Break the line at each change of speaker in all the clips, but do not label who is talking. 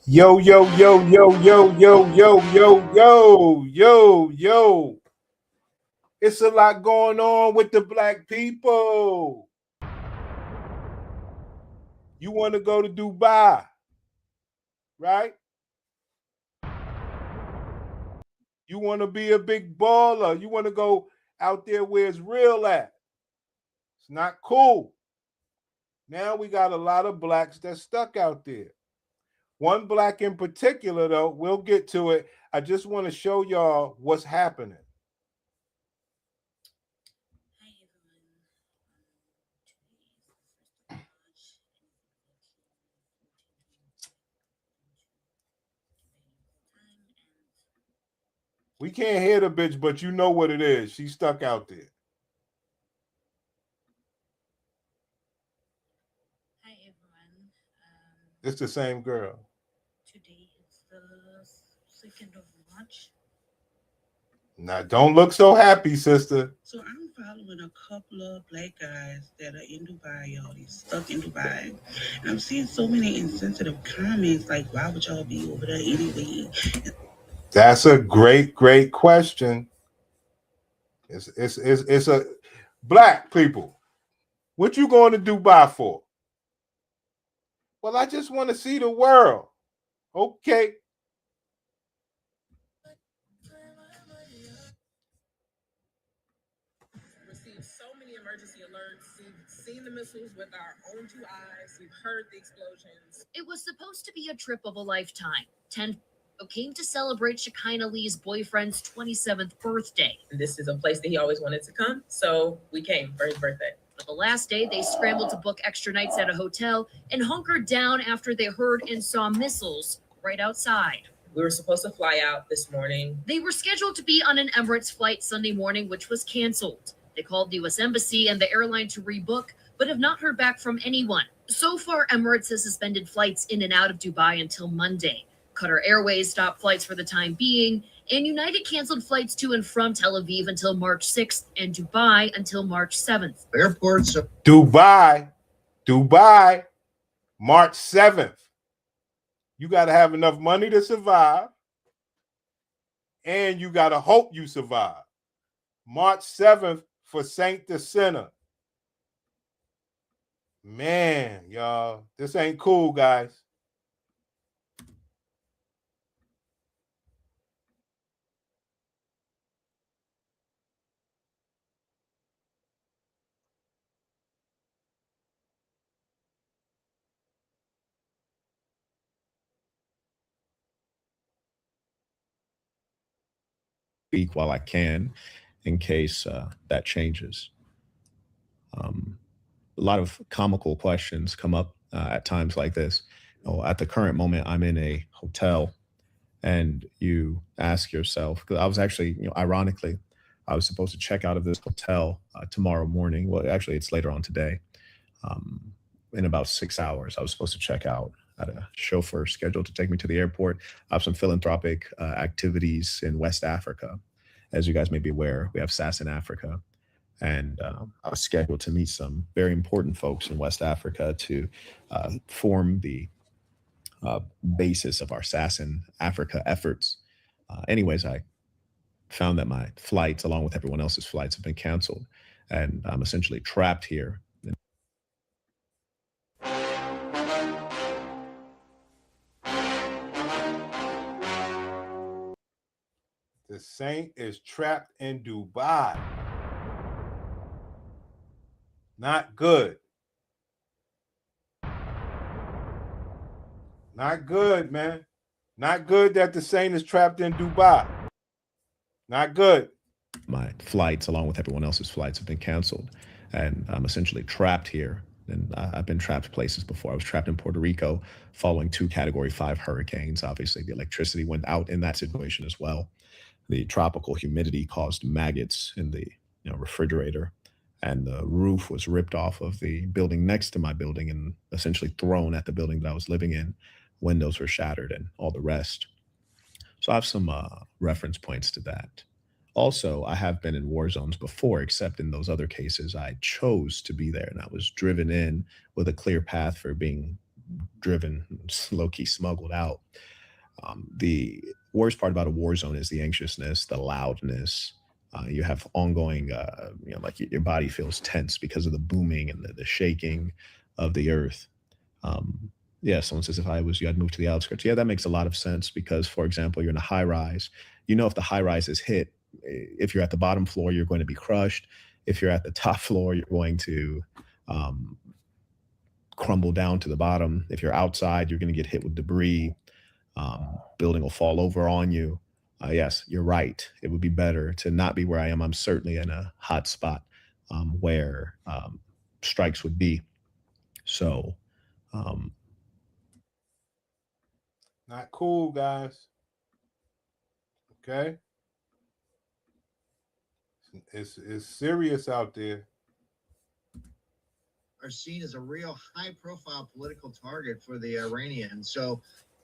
Yo, yo, yo, yo, yo, yo, yo, yo, yo, yo, yo. It's a lot going on with the black people. You want to go to Dubai, right? You want to be a big baller. You want to go out there where it's real at. It's not cool. Now we got a lot of blacks that's stuck out there. One black in particular, though, we'll get to it. I just want to show y'all what's happening. We can't hear the bitch, but you know what it is. She's stuck out there.
Hi everyone.
It's the same girl.
Today is the 2nd of March.
Now, don't look so happy, sister.
So I'm following a couple of black guys that are in Dubai, y'all. They stuck in Dubai. And I'm seeing so many insensitive comments like, why would y'all be over there anyway?
That's a great, great question. It's a black people. What you going to Dubai for? Well, I just want to see the world. Okay.
Received so many emergency alerts. We've seen the missiles with our own two eyes. We've heard the explosions.
It was supposed to be a trip of a lifetime. 10 came to celebrate Shekinah Lee's boyfriend's 27th birthday.
And this is a place that he always wanted to come, so we came for his birthday.
But the last day, they scrambled to book extra nights at a hotel and hunkered down after they heard and saw missiles right outside.
We were supposed to fly out this morning.
They were scheduled to be on an Emirates flight Sunday morning, which was canceled. They called the U.S. Embassy and the airline to rebook, but have not heard back from anyone. So far, Emirates has suspended flights in and out of Dubai until Monday. Qatar Airways stopped flights for the time being, and United canceled flights to and from Tel Aviv until March 6th and Dubai until March 7th.
Airports. Dubai, March 7th. You got to have enough money to survive, and you got to hope you survive. March 7th for Saint Jacinta. Man, y'all, this ain't cool, guys.
Speak while I can in case that changes. A lot of comical questions come up at times like this. At the current moment, I'm in a hotel, and you ask yourself, because I was actually, ironically, I was supposed to check out of this hotel tomorrow morning. Well, actually, it's later on today. In about 6 hours, I was supposed to check out. I had a chauffeur scheduled to take me to the airport. I have some philanthropic activities in West Africa. As you guys may be aware, we have SAS in Africa. And I was scheduled to meet some very important folks in West Africa to form the basis of our SAS in Africa efforts. Anyways, I found that my flights, along with everyone else's flights, have been canceled. And I'm essentially trapped here.
The Saint is trapped in Dubai. Not good. Not good, man. Not good that the Saint is trapped in Dubai. Not good.
My flights, along with everyone else's flights, have been canceled. And I'm essentially trapped here. And I've been trapped places before. I was trapped in Puerto Rico following 2 Category 5 hurricanes. Obviously, the electricity went out in that situation as well. The tropical humidity caused maggots in the refrigerator, and the roof was ripped off of the building next to my building and essentially thrown at the building that I was living in. Windows were shattered and all the rest. So I have some reference points to that. Also, I have been in war zones before, except in those other cases, I chose to be there and I was driven in with a clear path for being driven, low-key smuggled out. The worst part about a war zone is the anxiousness, the loudness. You have ongoing, like your body feels tense because of the booming and the shaking of the earth. Yeah, someone says if I was you, I'd move to the outskirts. Yeah, that makes a lot of sense because, for example, you're in a high rise. You know, if the high rise is hit, if you're at the bottom floor, you're going to be crushed. If you're at the top floor, you're going to um, crumble down to the bottom. If you're outside, you're going to get hit with debris. Building will fall over on you. Yes, you're right. It would be better to not be where I am. I'm certainly in a hot spot where strikes would be. So, um,
Not cool, guys. Okay? It's serious out there.
Are seen as a real high-profile political target for the Iranians. So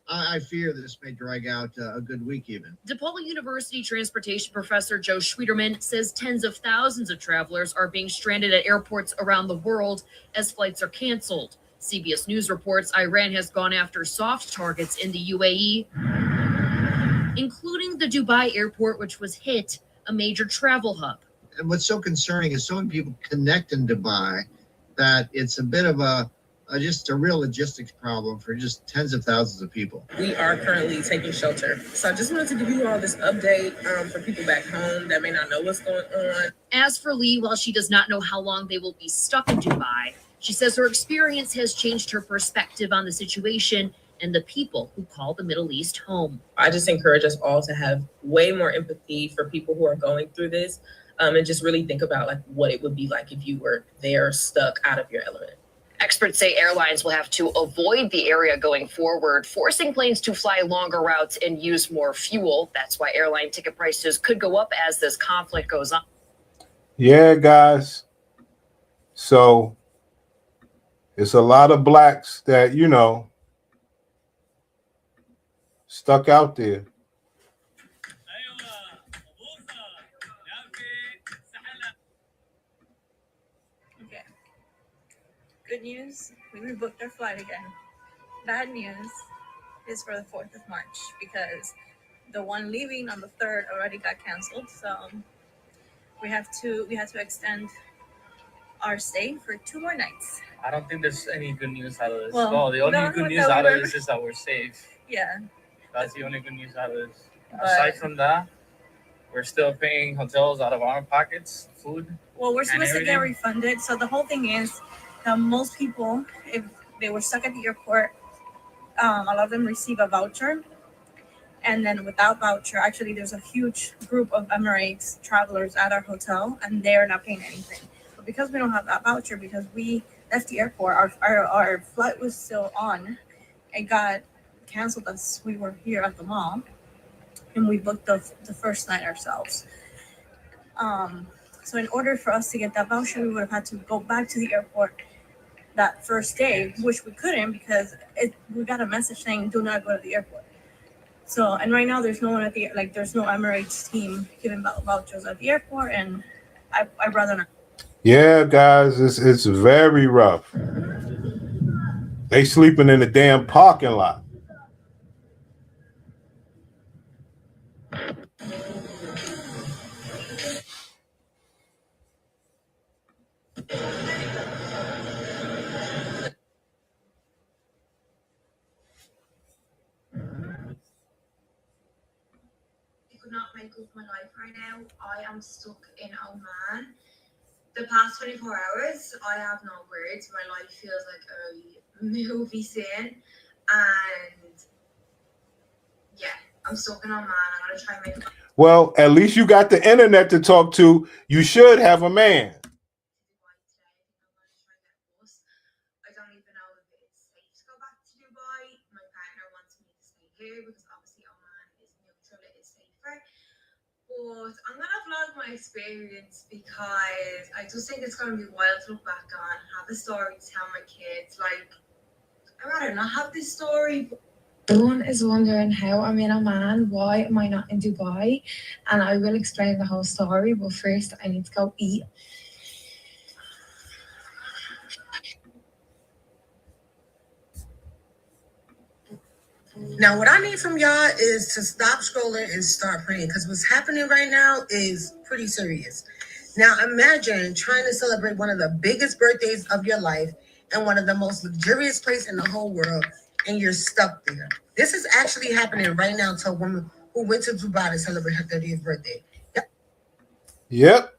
I fear this may drag out a good week even.
DePaul University transportation professor Joe Schwieterman says tens of thousands of travelers are being stranded at airports around the world as flights are canceled. CBS News reports Iran has gone after soft targets in the UAE, including the Dubai airport, which was hit, a major travel hub.
And what's so concerning is so many people connect in Dubai that it's a bit of just a real logistics problem for just tens of thousands of people.
We are currently taking shelter. So I just wanted to give you all this update for people back home that may not know what's going on.
As for Lee, while she does not know how long they will be stuck in Dubai, she says her experience has changed her perspective on the situation and the people who call the Middle East home.
I just encourage us all to have way more empathy for people who are going through this, and just really think about like what it would be like if you were there stuck out of your element.
Experts say airlines will have to avoid the area going forward, forcing planes to fly longer routes and use more fuel. That's why airline ticket prices could go up as this conflict goes on.
Yeah, guys. So it's a lot of blacks that, stuck out there.
Okay. Good news, we rebooked our flight again. Bad news is for the 4th of March because the one leaving on the 3rd already got canceled. So we had to extend our stay for 2 more nights.
I don't think there's any good news out of this.
Well,
the only good news out of this is that we're safe.
Yeah.
That's the only good news out of this.
But
aside from that, we're still paying hotels out of our pockets, food.
Well, we're supposed to get refunded. So the whole thing is that most people, if they were stuck at the airport, a lot of them receive a voucher. And then without voucher, actually, there's a huge group of Emirates travelers at our hotel, and they're not paying anything. But because we don't have that voucher, because we left the airport, our flight was still on. It got canceled as we were here at the mall, and we booked the first night ourselves. So in order for us to get that voucher, we would have had to go back to the airport that first day, which we couldn't because we got a message saying do not go to the airport. So, and right now there's no one there's no Emirates team giving vouchers at the airport, and I'd rather not.
Yeah, guys, it's very rough. They sleeping in the damn parking lot.
Not make up my life right now. I am stuck in Oman. The past 24 hours, I have no words. My life feels like a movie scene. And yeah, I'm stuck in Oman. I'm going to try and make it.
Well, at least you got the internet to talk to. You should have a man.
I don't even know if it's safe to go back to Dubai. My partner wants me to stay here because obviously Oman is neutral, it is safer. But I'm gonna vlog my experience because I just think it's gonna be wild to look back on, have a story to tell my kids. Like, I'd rather not have this story.
Everyone is wondering how I'm in Oman, why am I not in Dubai? And I will explain the whole story, but first I need to go eat.
Now, what I need from y'all is to stop scrolling and start praying, because what's happening right now is pretty serious. Now, imagine trying to celebrate one of the biggest birthdays of your life and one of the most luxurious places in the whole world, and you're stuck there. This is actually happening right now to a woman who went to Dubai to celebrate her 30th birthday.
Yep.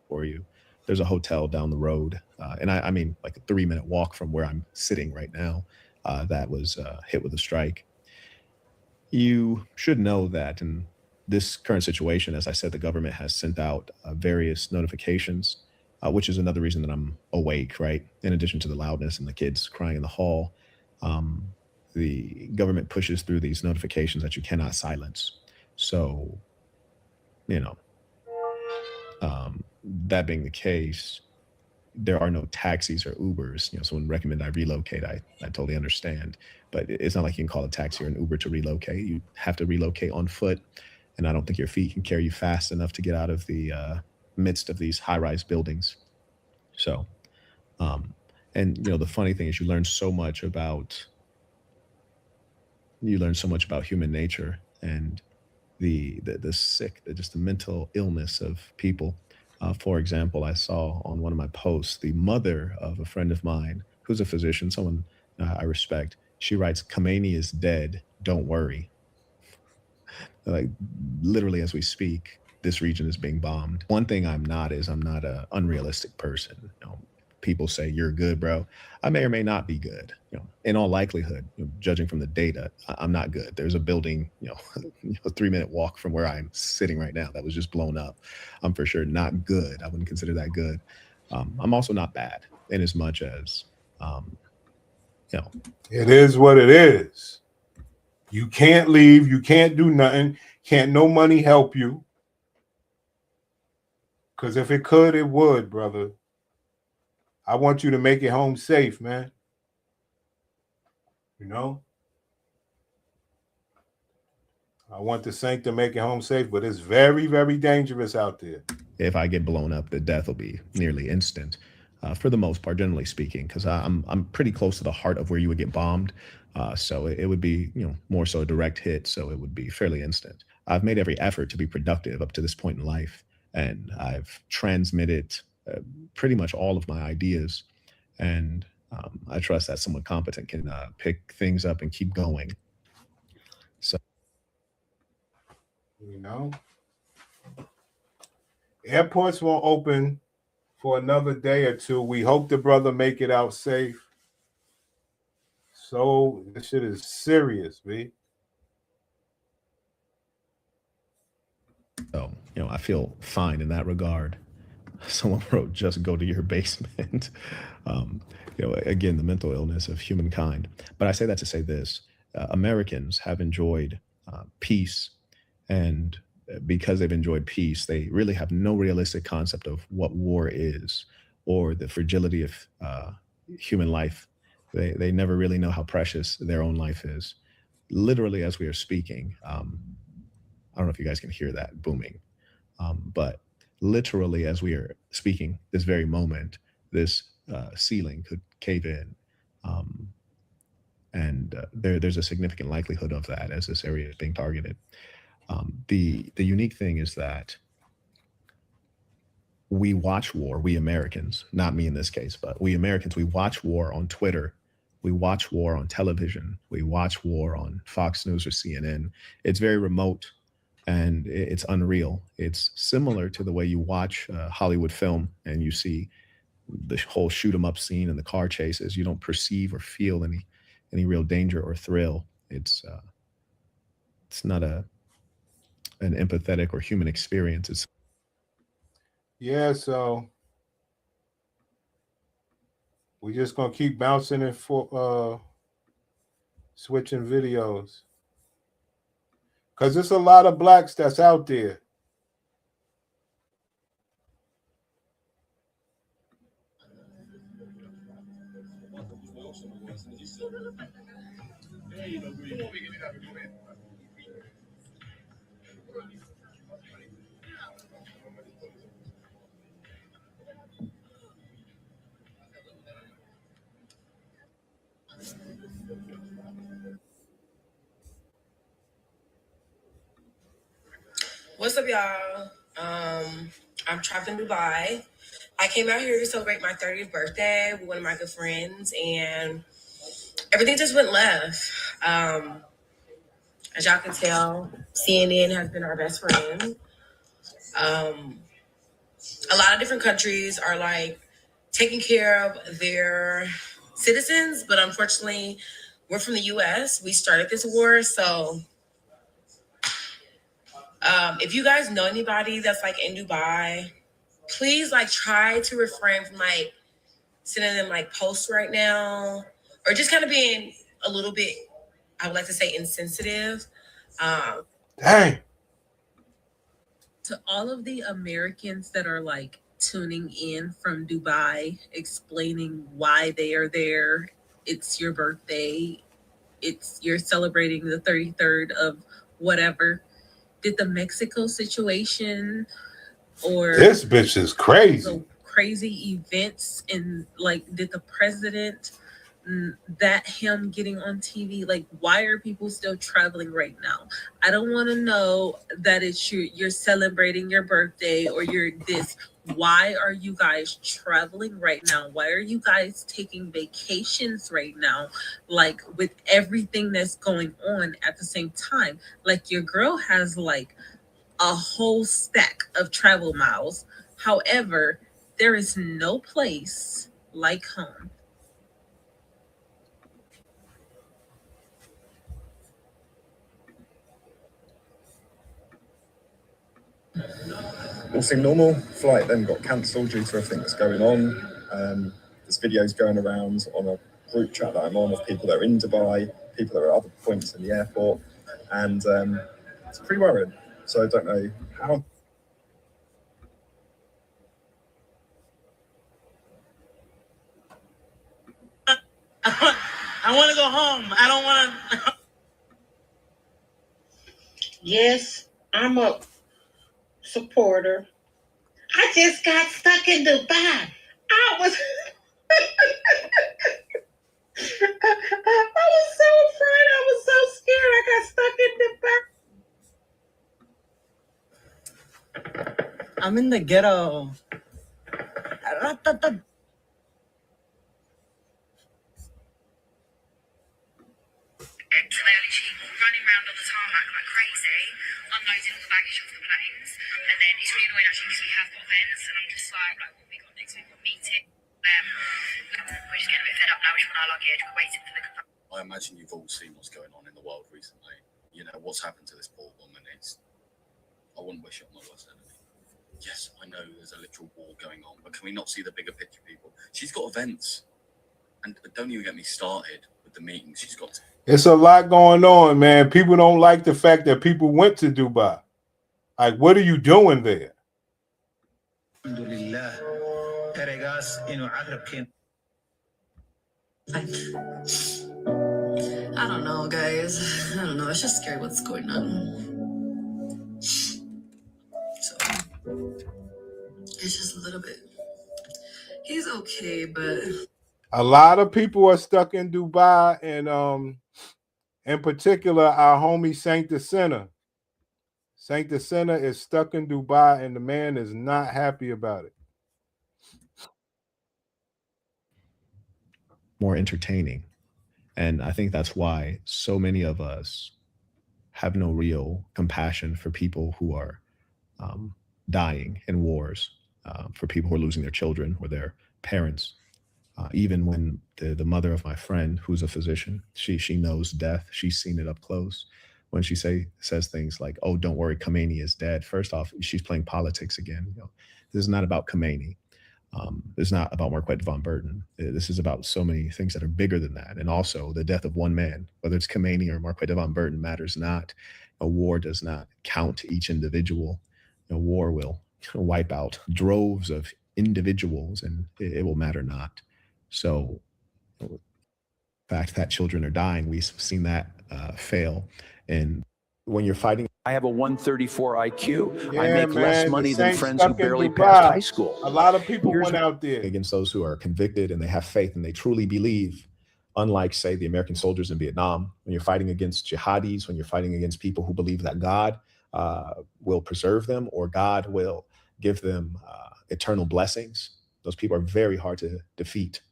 For you, there's a hotel down the road, and I mean like a 3-minute walk from where I'm sitting right now, that was hit with a strike. You should know that in this current situation, as I said, the government has sent out various notifications, which is another reason that I'm awake, right? In addition to the loudness and the kids crying in the hall, the government pushes through these notifications that you cannot silence. So, you know, that being the case, there are no taxis or Ubers. You know, someone recommended I relocate. I totally understand, but it's not like you can call a taxi or an Uber to relocate. You have to relocate on foot, and I don't think your feet can carry you fast enough to get out of the midst of these high-rise buildings. So, and you know, the funny thing is, you learn so much about human nature and the sick, just the mental illness of people. For example, I saw on one of my posts the mother of a friend of mine who's a physician, someone I respect. She writes, "Khomeini is dead. Don't worry." Like literally, as we speak, this region is being bombed. One thing I'm not is I'm not an unrealistic person. You know, people say you're good, bro. I may or may not be good. You know, in all likelihood, you know, judging from the data, I'm not good. There's a building, you know, a 3-minute walk from where I'm sitting right now that was just blown up. I'm for sure not good. I wouldn't consider that good. I'm also not bad, in as much as, you know,
it is what it is. You can't leave. You can't do nothing. Can't no money help you. Because if it could, it would, brother. I want you to make it home safe, man. You know? I want the Saint to make it home safe, but it's very, very dangerous out there.
If I get blown up, the death will be nearly instant, for the most part, generally speaking, because I'm pretty close to the heart of where you would get bombed. So it would be, you know, more so a direct hit. So it would be fairly instant. I've made every effort to be productive up to this point in life, and I've transmitted pretty much all of my ideas. And I trust that someone competent can pick things up and keep going. So,
you know, airports won't open for another day or two. We hope the brother make it out safe. So this shit is serious, B.
So, you know, I feel fine in that regard. Someone wrote, "Just go to your basement." You know, again, the mental illness of humankind. But I say that to say this: Americans have enjoyed peace, and because they've enjoyed peace, they really have no realistic concept of what war is or the fragility of human life. They never really know how precious their own life is. Literally, as we are speaking, I don't know if you guys can hear that booming, but literally, as we are speaking, this very moment, this ceiling could cave in, and there's a significant likelihood of that as this area is being targeted. The unique thing is that we watch war, we Americans, not me in this case, but we Americans, we watch war on Twitter, we watch war on television, we watch war on Fox News or CNN. It's very remote and it's unreal. It's similar to the way you watch a Hollywood film and you see the whole shoot 'em up scene and the car chases. You don't perceive or feel any real danger or thrill. It's not an empathetic or human experience. It's
Yeah, so we just gonna keep bouncing it for switching videos. Cause there's a lot of blacks that's out there.
What's up, y'all? I'm trapped in Dubai. I came out here to celebrate my 30th birthday with one of my good friends, and everything just went left. As y'all can tell, CNN has been our best friend. A lot of different countries are like taking care of their citizens, but unfortunately, we're from the US. We started this war, so if you guys know anybody that's like in Dubai, please like try to refrain from like sending them like posts right now, or just kind of being a little bit, I would like to say, insensitive.
Dang.
To all of the Americans that are like tuning in from Dubai, explaining why they are there, it's your birthday, you're celebrating the 33rd of whatever. Did the Mexico situation or
this bitch is crazy.
The crazy events, and like, did the president, that him getting on TV, like, why are people still traveling right now? I don't want to know that it's you're celebrating your birthday or you're this. Why are you guys traveling right now? Why are you guys taking vacations right now? Like, with everything that's going on at the same time, like, your girl has like a whole stack of travel miles. However, there is no place like home.
All seemed normal. Flight then got cancelled due to everything that's going on. There's videos going around on a group chat that I'm on of people that are in Dubai, people that are at other points in the airport, and it's pretty worrying. So I don't know how.
I want to go home. I don't want to. Yes, I'm a supporter. I just got stuck in Dubai. I was so afraid. I was so scared. I got stuck in Dubai.
I'm in the ghetto.
Running around on the tarmac like crazy, unloading all the baggage off the planes, and then it's really annoying actually because we have got events, and I'm just like what have we got next week? We've got a meeting. We're just getting a bit fed up now. We just want our luggage. We're waiting for the.
I imagine you've all seen what's going on in the world recently. You know what's happened to this poor woman. I wouldn't wish it on my worst enemy. Yes, I know there's a literal war going on, but can we not see the bigger picture, people? She's got events, and don't even get me started with the meetings she's got.
It's a lot going on, man. People don't like the fact that people went to Dubai. Like, what are you doing there?
I don't know, guys. I don't know. It's just scary what's going on. So it's just a little bit. He's okay, but
a lot of people are stuck in Dubai, and in particular, our homie Saint Decena. Saint Decena is stuck in Dubai, and the man is not happy about it.
More entertaining. And I think that's why so many of us have no real compassion for people who are dying in wars, for people who are losing their children or their parents. Even when the mother of my friend, who's a physician, she knows death. She's seen it up close. When she says things like, "Oh, don't worry, Khomeini is dead." First off, she's playing politics again. You know, this is not about Khomeini. This is not about Marquette Von Burton. This is about so many things that are bigger than that. And also the death of one man, whether it's Khomeini or Marquette Von Burton, matters not. A war does not count each individual. A war will wipe out droves of individuals, and it will matter not. So the fact that children are dying, we've seen that fail. And when you're fighting,
I have a 134 IQ.
Yeah,
I make less
man,
money
the
than
Saints
friends who
stuck in
barely
Dubai.
passed high school.
A lot of people went out there
against those who are convicted and they have faith and they truly believe, unlike, say, the American soldiers in Vietnam. When you're fighting against jihadis, when you're fighting against people who believe that God will preserve them or God will give them eternal blessings. Those people are very hard to defeat.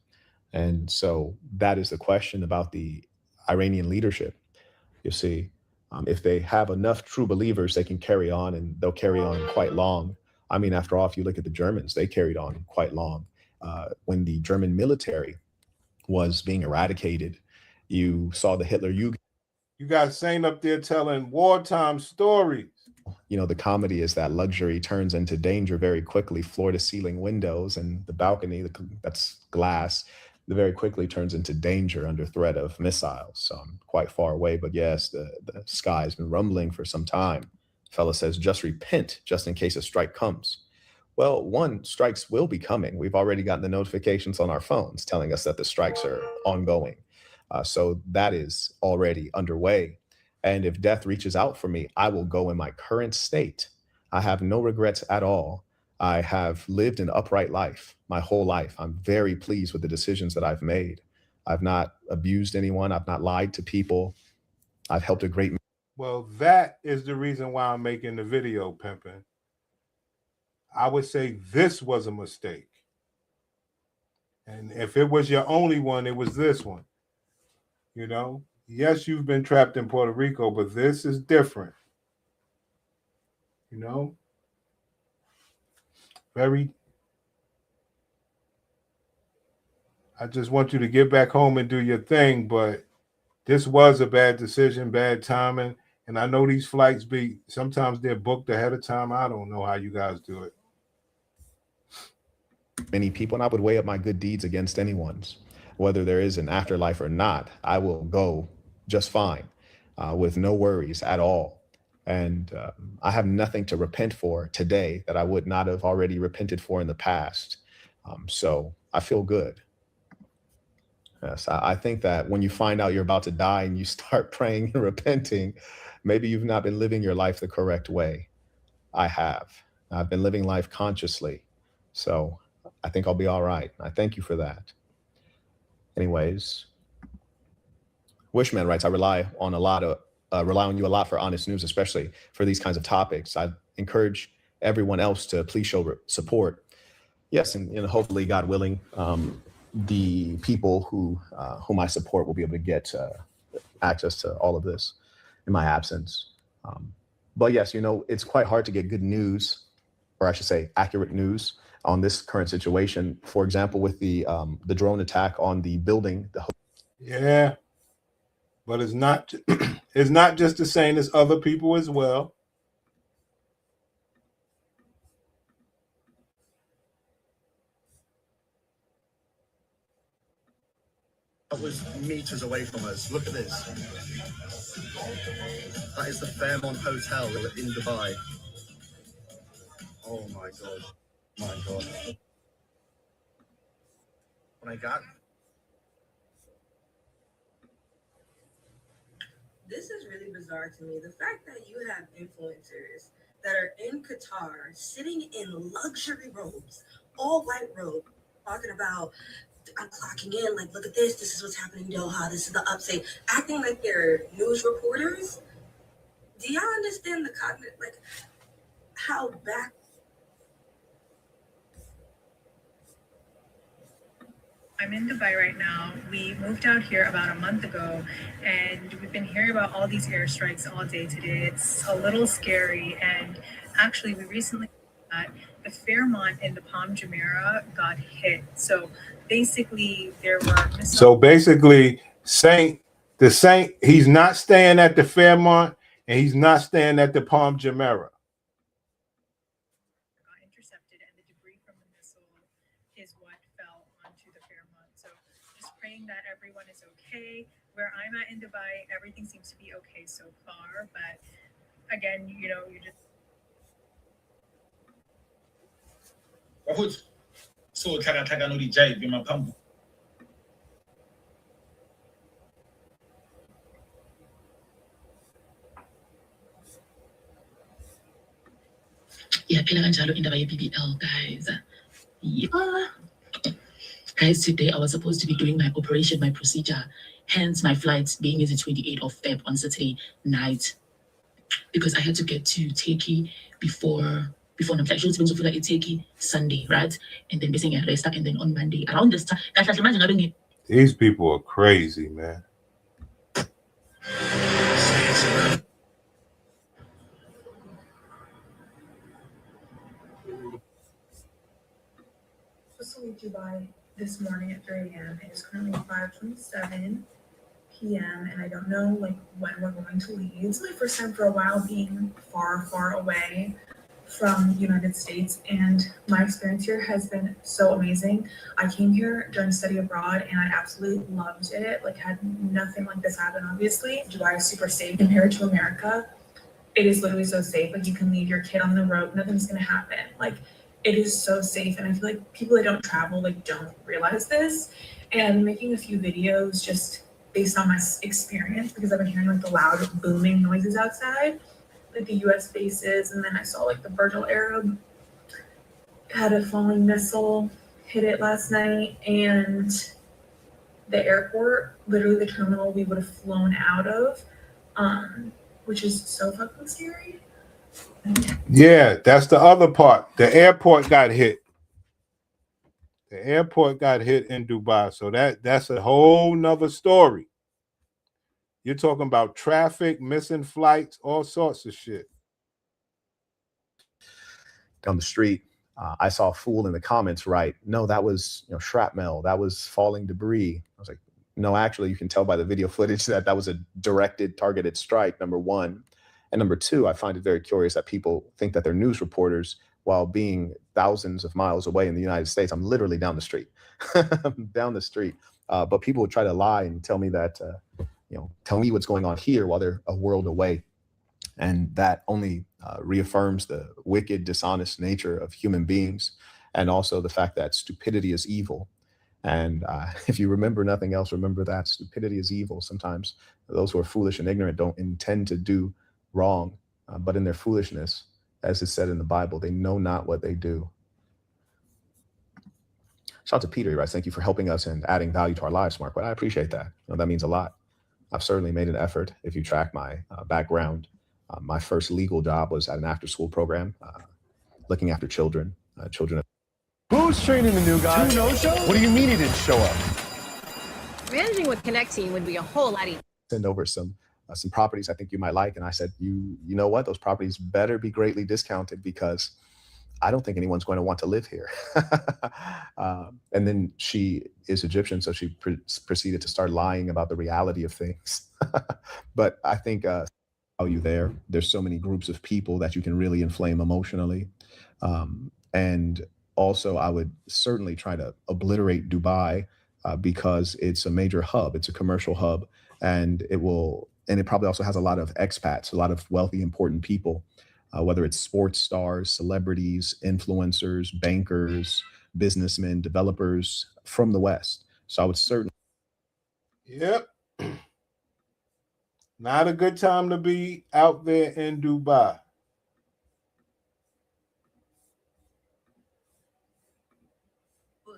And so that is the question about the Iranian leadership. You see, if they have enough true believers, they can carry on, and they'll carry on quite long. I mean, after all, if you look at the Germans, they carried on quite long. When the German military was being eradicated, you saw the Hitler Youth.
You got Saint up there telling wartime stories.
You know, the comedy is that luxury turns into danger very quickly. Floor to ceiling windows and the balcony, that's glass, very quickly turns into danger under threat of missiles. Quite far away, but yes, the sky has been rumbling for some time. Fella says, just repent, just in case a strike comes. Well, strikes will be coming. We've already gotten the notifications on our phones telling us that the strikes are ongoing. So that is already underway. And if death reaches out for me, I will go in my current state. I have no regrets at all. I have lived an upright life my whole life. I'm very pleased with the decisions that I've made. I've not abused anyone. I've not lied to people. I've helped a great.
Well, that is the reason why I'm making the video, Pimpin'. I would say this was a mistake. And if it was your only one, it was this one. You know, yes, you've been trapped in Puerto Rico, but this is different. You know, I just want you to get back home and do your thing, but this was a bad decision, bad timing. And I know these flights sometimes they're booked ahead of time. I don't know how you guys do it.
Many people, and I would weigh up my good deeds against anyone's. Whether there is an afterlife or not, I will go just fine with no worries at all. And I have nothing to repent for today that I would not have already repented for in the past. So I feel good. Yes, I think that when you find out you're about to die and you start praying and repenting, maybe you've not been living your life the correct way. I have. I've been living life consciously. So I think I'll be all right. I thank you for that. Anyways, Wishman writes, I rely on you a lot for honest news, especially for these kinds of topics. I encourage everyone else to please show support. Yes, and hopefully, God willing, the people whom I support will be able to get access to all of this in my absence. But yes, it's quite hard to get good news, or I should say accurate news on this current situation. For example, with the drone attack on the building.
Yeah, but it's not it's not just the same as other people as well.
That was meters away from us. Look at this. That is the Fairmont Hotel in Dubai. Oh my God. My God. When I got.
This is really bizarre to me. The fact that you have influencers that are in Qatar sitting in luxury robes, all white robe, talking about, I'm clocking in, like, look at this is what's happening in Doha, this is the upstate, acting like they're news reporters. Do y'all understand the cognitive, like, how back?
I'm in Dubai right now. We moved out here about a month ago, and we've been hearing about all these airstrikes all day today. It's a little scary, and actually we recently got the Fairmont in the Palm Jumeirah got hit. So basically there were missiles.
So basically the Saint, he's not staying at the Fairmont and he's not staying at the Palm Jumeirah.
Intercepted, and the debris from the missile is what fell onto the Fairmont. So just praying that everyone is okay. Where I'm at in Dubai, everything seems to be okay so far. But again, you just.
So Taganuri Jai Bimapambu.
Yeah, Pilaganjalo in the BBL, guys. Yeah. Guys, today I was supposed to be doing my operation, my procedure. Hence, my flight being is the 28th of Feb on Saturday night. because I had to get to Turkey before I'm actually supposed to feel like Turkey Sunday, right? And then basically rest, and then on Monday around this time.
These people are crazy, man.
Supposed to leave Dubai this morning at 3 a.m. It is currently 5:27 p.m. and I don't know like when we're going to leave. It's my first time for a while being far, far away from the United States, and my experience here has been so amazing. I came here during study abroad and I absolutely loved it. Like, had nothing like this happen, obviously. Dubai is super safe compared to America. It is literally so safe. Like, you can leave your kid on the road, nothing's gonna happen. Like, it is so safe, and I feel like people that don't travel like don't realize this. And making a few videos just based on my experience, because I've been hearing like the loud booming noises outside, like the US bases, and then I saw like the Burj Al Arab had a falling missile hit it last night, and the airport, literally the terminal we would have flown out of, which is so fucking scary.
Yeah, that's the other part. The airport got hit. The airport got hit in Dubai. So that's a whole nother story. You're talking about traffic, missing flights, all sorts of shit.
Down the street, I saw a fool in the comments write, no, that was shrapnel, that was falling debris. I was like, no, actually, you can tell by the video footage that was a directed, targeted strike, number one. And number two, I find it very curious that people think that they're news reporters while being thousands of miles away in the United States. I'm literally down the street, down the street. But people would try to lie and tell me that, tell me what's going on here while they're a world away. And that only reaffirms the wicked, dishonest nature of human beings, and also the fact that stupidity is evil. And if you remember nothing else, remember that stupidity is evil. Sometimes those who are foolish and ignorant don't intend to do wrong, but in their foolishness, as is said in the Bible, they know not what they do. Shout out to Peter, he writes, thank you for helping us and adding value to our lives, Mark. But I appreciate that. That means a lot. I've certainly made an effort. If you track my background, my first legal job was at an after-school program, looking after children.
Who's training the new guy? What do you mean he didn't show up?
Managing with Connect Team would be a whole lot easier.
Send over some properties I think you might like. And I said, you know what? Those properties better be greatly discounted because I don't think anyone's going to want to live here. And then she is Egyptian, so she proceeded to start lying about the reality of things. But I think there's so many groups of people that you can really inflame emotionally. And also, I would certainly try to obliterate Dubai because it's a major hub. It's a commercial hub, and it probably also has a lot of expats, a lot of wealthy, important people, whether it's sports stars, celebrities, influencers, bankers, businessmen, developers from the West. So I would certainly.
Yep. Not a good time to be out there in Dubai.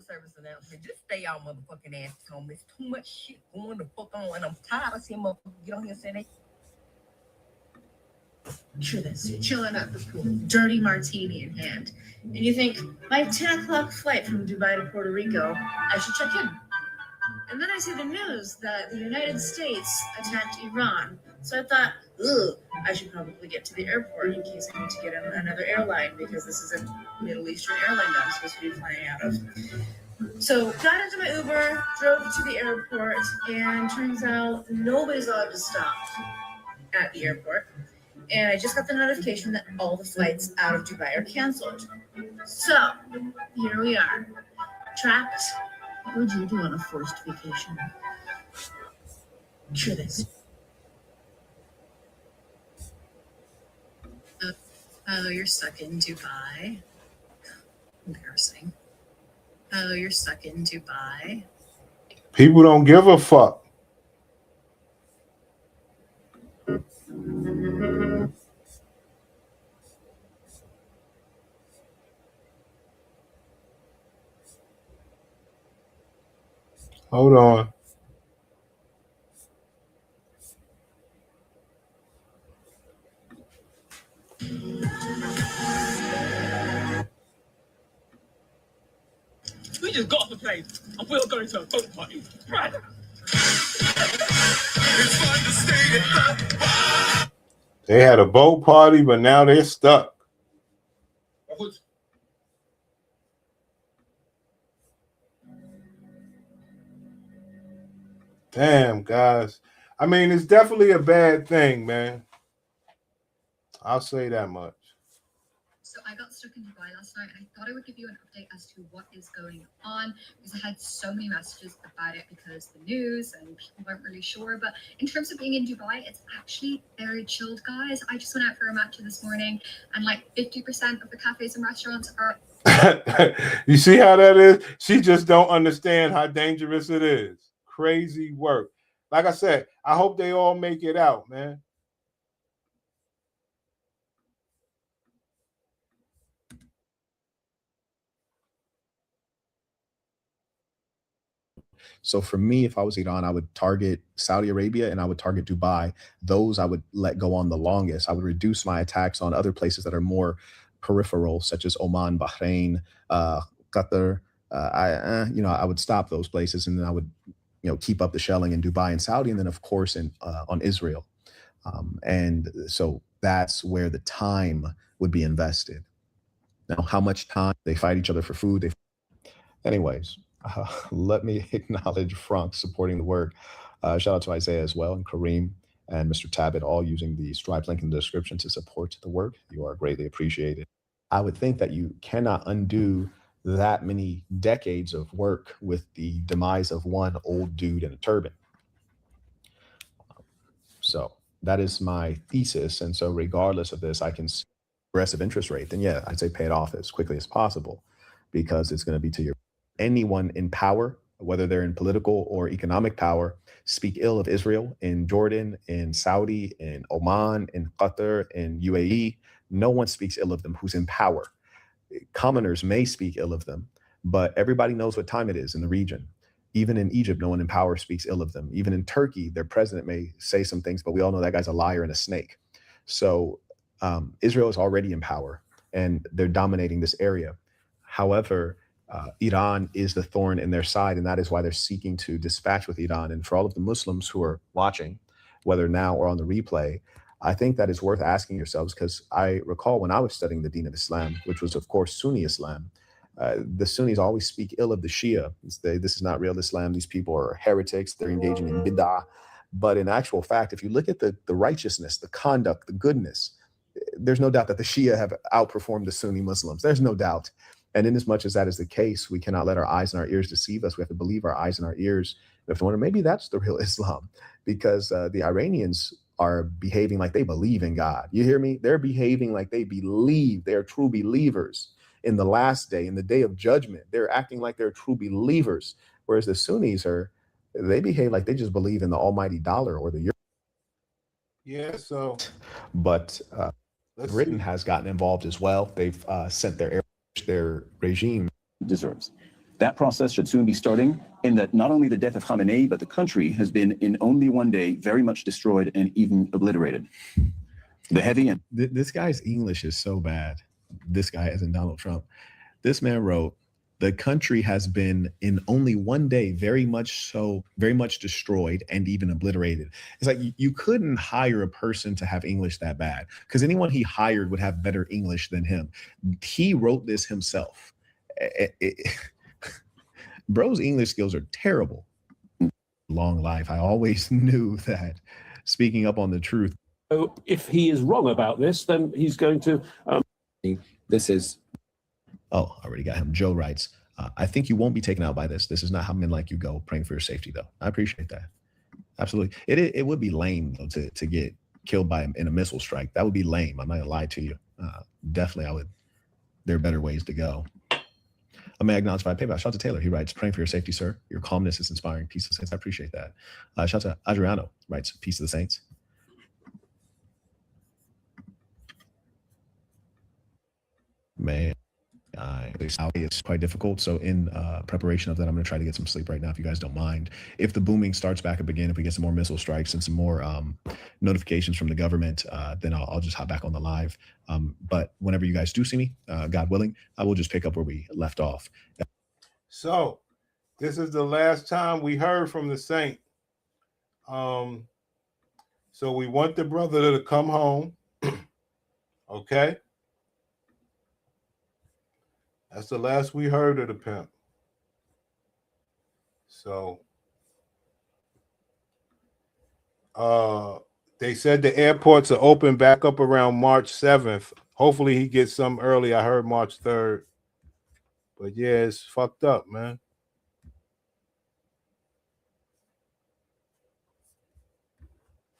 Service announcement. Just stay y'all motherfucking ass home. There's too much shit going the fuck on, and I'm tired of seeing motherfuckers get on here saying
they chilling at the pool, dirty martini in hand, and you think my 10 o'clock flight from Dubai to Puerto Rico, I should check in. And then I see the news that the United States attacked Iran. So I thought, I should probably get to the airport in case I need to get on another airline because this is a Middle Eastern airline that I'm supposed to be flying out of. So got into my Uber, drove to the airport, and turns out nobody's allowed to stop at the airport. And I just got the notification that all the flights out of Dubai are canceled. So here we are, trapped. What would you do on a forced vacation? Sure this.
Oh, you're stuck in Dubai. Embarrassing. Oh, you're stuck in Dubai.
People don't give a fuck. Hold on.
We just got off the plane and we were going to a boat party. Right.
They had a boat party, but now they're stuck. Damn, guys. I mean, it's definitely a bad thing, man. I'll say that much.
So I got stuck in Dubai last night, and I thought I would give you an update as to what is going on, because I had so many messages about it because the news and people weren't really sure. But in terms of being in Dubai, it's actually very chilled, guys. I just went out for a matcha this morning, and like 50% of the cafes and restaurants are.
You see how that is? She just don't understand how dangerous it is. Crazy work. Like I said, I hope they all make it out, man.
So for me, if I was Iran, I would target Saudi Arabia and I would target Dubai. Those I would let go on the longest. I would reduce my attacks on other places that are more peripheral, such as Oman, Bahrain, Qatar. I would stop those places, and then I would, keep up the shelling in Dubai and Saudi, and then of course on Israel. And so that's where the time would be invested. Now, how much time they fight each other for food? Anyways. Let me acknowledge Frank supporting the work. Shout out to Isaiah as well, and Kareem and Mr. Tabit, all using the Stripe link in the description to support the work. You are greatly appreciated. I would think that you cannot undo that many decades of work with the demise of one old dude in a turban. So that is my thesis. And so regardless of this, I can see aggressive interest rate. Then yeah, I'd say pay it off as quickly as possible, because it's going to be to your anyone in power, whether they're in political or economic power, speak ill of Israel in Jordan, in Saudi, in Oman, in Qatar, in UAE. No one speaks ill of them who's in power. Commoners may speak ill of them, but everybody knows what time it is in the region. Even in Egypt, no one in power speaks ill of them. Even in Turkey, their president may say some things, but we all know that guy's a liar and a snake. So Israel is already in power, and they're dominating this area. However, Iran is the thorn in their side, and that is why they're seeking to dispatch with Iran. And for all of the Muslims who are watching, whether now or on the replay, I think that is worth asking yourselves, because I recall when I was studying the Deen of Islam, which was, of course, Sunni Islam, the Sunnis always speak ill of the Shia. This is not real Islam. These people are heretics. They're engaging in bid'ah. But in actual fact, if you look at the righteousness, the conduct, the goodness, there's no doubt that the Shia have outperformed the Sunni Muslims. There's no doubt. And in as much as that is the case, we cannot let our eyes and our ears deceive us. We have to believe our eyes and our ears. We have to wonder, maybe that's the real Islam, because the Iranians are behaving like they believe in God. You hear me? They're behaving like they believe. They're true believers in the last day, in the day of judgment. They're acting like they're true believers. Whereas the Sunnis they behave like they just believe in the almighty dollar or the euro.
Yeah, so.
But Britain has gotten involved as well. They've sent their regime
deserves. That process should soon be starting, in that not only the death of Khamenei, but the country has been in only one day very much destroyed and even obliterated. The heavy and
this guy's English is so bad. This guy isn't Donald Trump. This man wrote, the country has been in only one day very much destroyed and even obliterated. It's like you couldn't hire a person to have English that bad, because anyone he hired would have better English than him. He wrote this himself. Bro's English skills are terrible. Long life. I always knew that. Speaking up on the truth.
So if he is wrong about this, then he's going to.
This is. Oh, I already got him. Joe writes, I think you won't be taken out by this. This is not how men like you go. Praying for your safety, though. I appreciate that. Absolutely. It would be lame, though, to get killed by in a missile strike. That would be lame. I'm not going to lie to you. Definitely, there are better ways to go. I may acknowledge by PayPal. Shout out to Taylor. He writes, praying for your safety, sir. Your calmness is inspiring. Peace of the saints. I appreciate that. Shout out to Adriano. Writes, peace of the saints. Man, it's quite difficult. So in preparation of that, I'm going to try to get some sleep right now, if you guys don't mind. If the booming starts back up again, if we get some more missile strikes and some more notifications from the government, then I'll just hop back on the live. But whenever you guys do see me, God willing, I will just pick up where we left off.
So this is the last time we heard from the Saint. So we want the brother to come home. Okay. That's the last we heard of the pimp. So they said the airports are open back up around March 7th. Hopefully he gets some early. I heard March 3rd. But yeah, it's fucked up, man.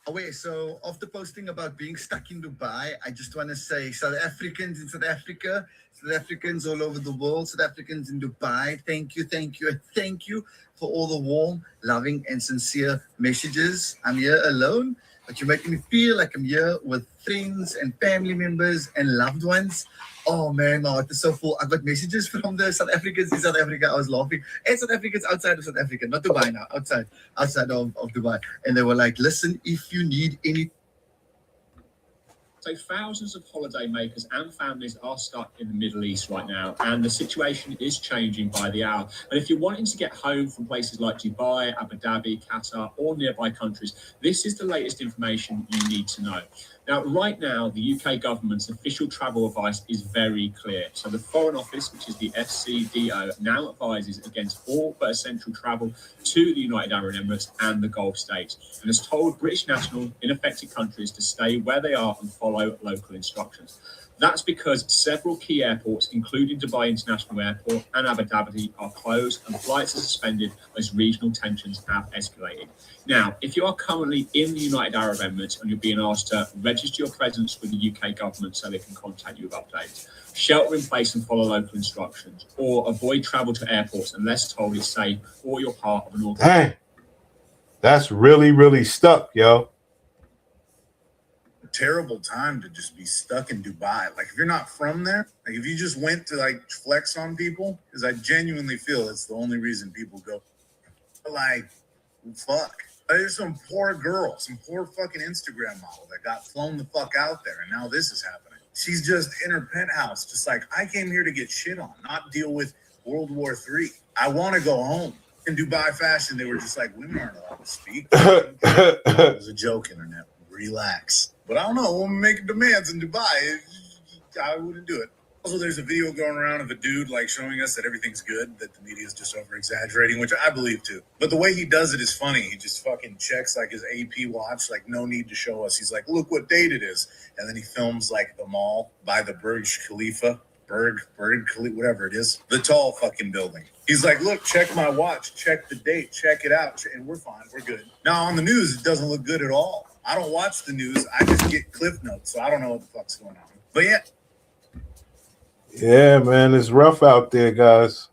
Wait, so after posting about being stuck in Dubai, I just want to say South Africans in South Africa, South Africans all over the world, South Africans in Dubai, thank you, and thank you for all the warm, loving, and sincere messages. I'm here alone, but you're making me feel like I'm here with friends and family members and loved ones. Oh man, my heart is so full. I got messages from the South Africans in South Africa. I was laughing. And South Africans outside of South Africa, not Dubai now, outside of Dubai. And they were like, listen, if you need any.
So thousands of holiday makers and families are stuck in the Middle East right now, and the situation is changing by the hour. And if you're wanting to get home from places like Dubai, Abu Dhabi, Qatar, or nearby countries, this is the latest information you need to know. Now, right now, the UK government's official travel advice is very clear. So the Foreign Office, which is the FCDO, now advises against all but essential travel to the United Arab Emirates and the Gulf states, and has told British nationals in affected countries to stay where they are and follow local instructions. That's because several key airports, including Dubai International Airport and Abu Dhabi, are closed and flights are suspended as regional tensions have escalated. Now, if you are currently in the United Arab Emirates and you're being asked to register your presence with the UK government so they can contact you with updates, shelter in place and follow local instructions, or avoid travel to airports unless told it's safe or you're part of an organization.
Dang. That's really, really stuck, yo.
Terrible time to just be stuck in Dubai. Like if you're not from there, like if you just went to like flex on people, because I genuinely feel it's the only reason people go. Like, fuck. There's some poor girl, some poor fucking Instagram model that got flown the fuck out there, and now this is happening. She's just in her penthouse, just like, I came here to get shit on, not deal with World War III. I want to go home. In Dubai fashion, they were just like, women aren't allowed to speak. It was a joke, internet. Relax. But I don't know, women making demands in Dubai, I wouldn't do it. Also, there's a video going around of a dude like showing us that everything's good, that the media is just over exaggerating, which I believe too. But the way he does it is funny. He just fucking checks like his AP watch, like no need to show us. He's like, look what date it is. And then he films like the mall by the Burj Khalifa, whatever it is, the tall fucking building. He's like, look, check my watch, check the date, check it out. And we're fine, we're good. Now on the news, it doesn't look good at all. I don't watch the news. I just get cliff notes, so I don't know what the fuck's going on. But yeah.
Yeah, man, it's rough out there, guys.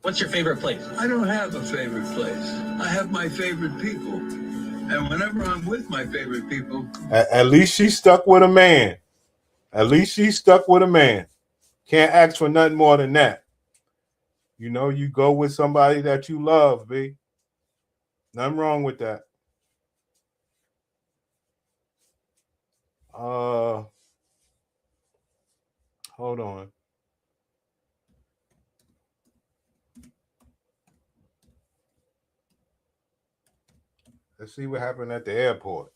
What's your favorite place? I don't have a favorite place. I have my favorite people. And whenever I'm with my favorite people...
At least she's stuck with a man. At least she's stuck with a man. Can't ask for nothing more than that. You know, you go with somebody that you love, B. Nothing wrong with that. Hold on. Let's see what happened at the airport.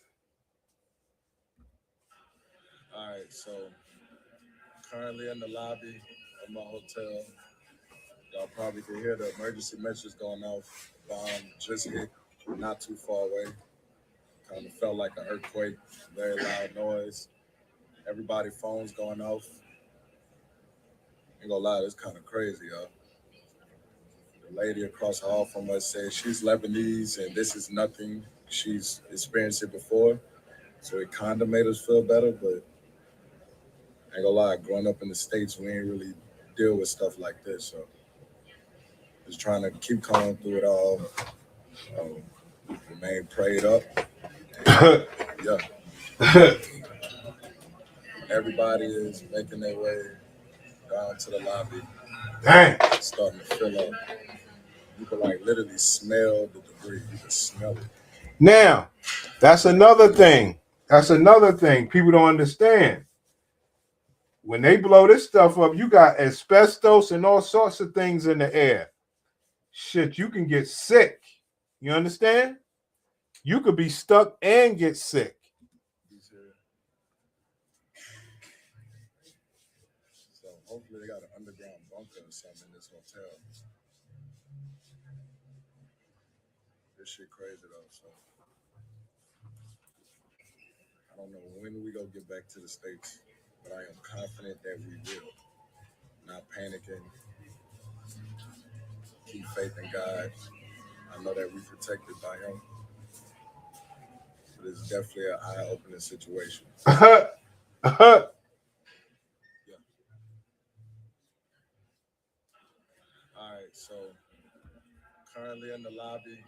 All right, so currently in the lobby of my hotel. Y'all probably can hear the emergency message going off. Bomb just hit, not too far away. Kind of felt like an earthquake, very loud noise. Everybody phones going off. Ain't gonna lie, it's kind of crazy, y'all. The lady across the hall from us said she's Lebanese and this is nothing. She's experienced it before. So it kind of made us feel better, but ain't gonna lie, growing up in the States, we ain't really deal with stuff like this, so. Just trying to keep calm through it all. Remain prayed up. And, yeah. Everybody is making their way down to the lobby.
Dang.
Starting to fill up. You can like literally smell the debris. You can smell it.
Now, that's another thing. That's another thing people don't understand. When they blow this stuff up, you got asbestos and all sorts of things in the air. Shit, you can get sick. You understand? You could be stuck and get sick.
So hopefully they got an underground bunker or something in this hotel. This shit crazy though. So I don't know when we go get back to the States, but I am confident that we will. Not panicking. Keep faith in God. I know that we're protected by Him. But it's definitely an eye-opening situation. Yeah. All right, so currently in the lobby.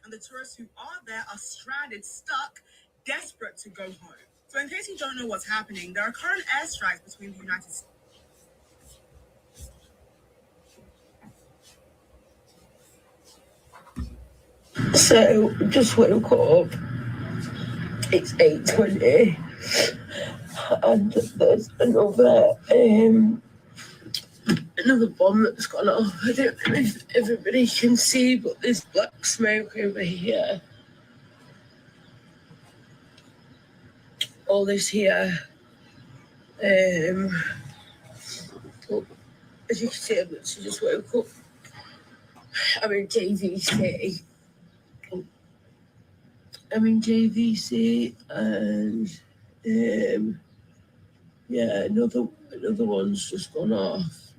And the tourists who are there are stranded, stuck, desperate to go home. So in case you don't know what's happening, there are current airstrikes between the United States.
So just woke up. It's 8:20, and there's another bomb that's gone off. I don't know if everybody can see, but there's black smoke over here. All this here. As you can see, I literally just woke up. I'm in JVC. And yeah, another one's just gone off.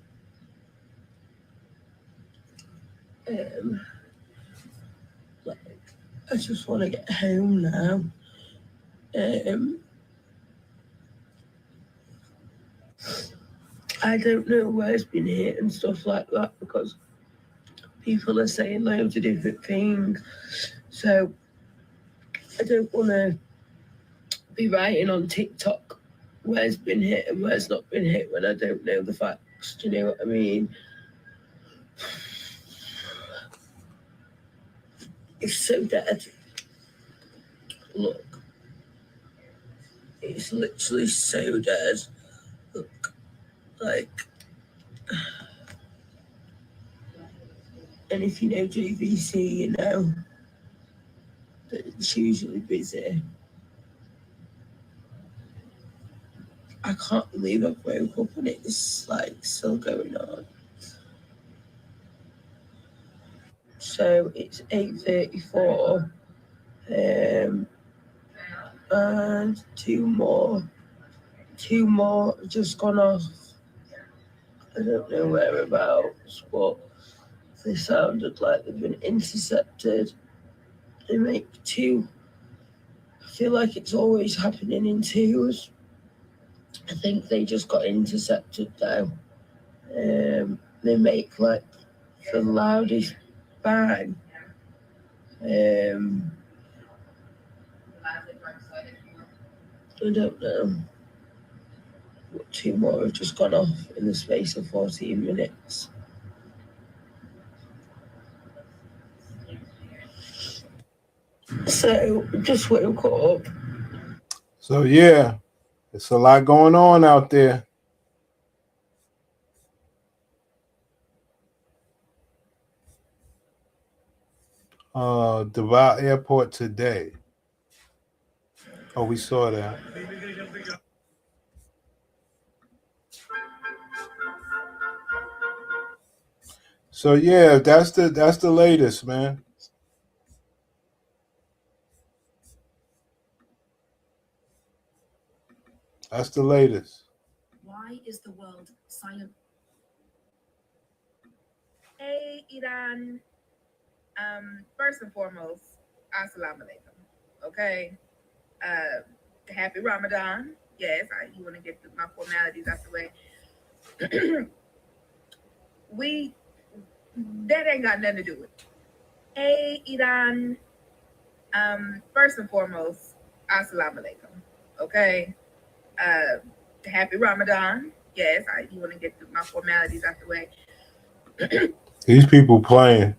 I just want to get home now. I don't know where it's been hit and stuff like that because people are saying loads of different things. So I don't want to be writing on TikTok where's been hit and where's not been hit when I don't know the facts. Do you know what I mean? It's so dead. Look. It's literally so dead. Look. Like. And if you know JVC, you know that it's usually busy. I can't believe I woke up and it's like still going on. So it's 8:34, and two more have just gone off. I don't know whereabouts, but they sounded like they've been intercepted. They make two. I feel like it's always happening in twos. I think they just got intercepted now. They make like the loudest bang. I don't know. But two more have just gone off in the space of 14 minutes. So just woke up.
So yeah, it's a lot going on out there. Dubai Airport today. Oh, we saw that. So yeah, that's the latest, man. That's the latest.
Why is the world silent?
Hey, Iran. First and foremost, assalamu alaikum. Okay. Happy Ramadan. Yes, you want to get my formalities out the way. That ain't got nothing to do with it. Hey, Iran. First and foremost, assalamu alaikum. Okay. Happy Ramadan. Yes, you want to get my formalities out the way.
These people playing.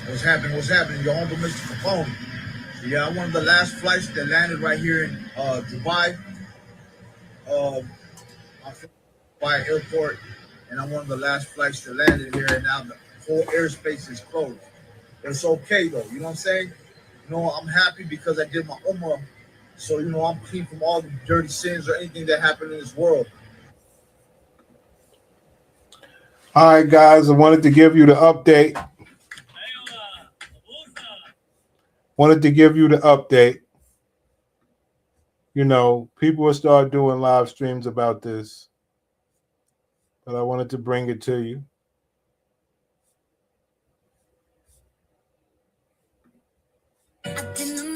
What's happening? What's happening? Your Uncle Mr. Capone. Yeah, I'm one of the last flights that landed right here in Dubai. I'm from Dubai Airport, and I'm one of the last flights that landed here, and now the whole airspace is closed. But it's okay, though. You know what I'm saying? You know, I'm happy because I did my Umrah, so, you know, I'm clean from all the dirty sins or anything that happened in this world.
All right, guys, I wanted to give you the update. You know, people will start doing live streams about this, but I wanted to bring it to you.
I didn't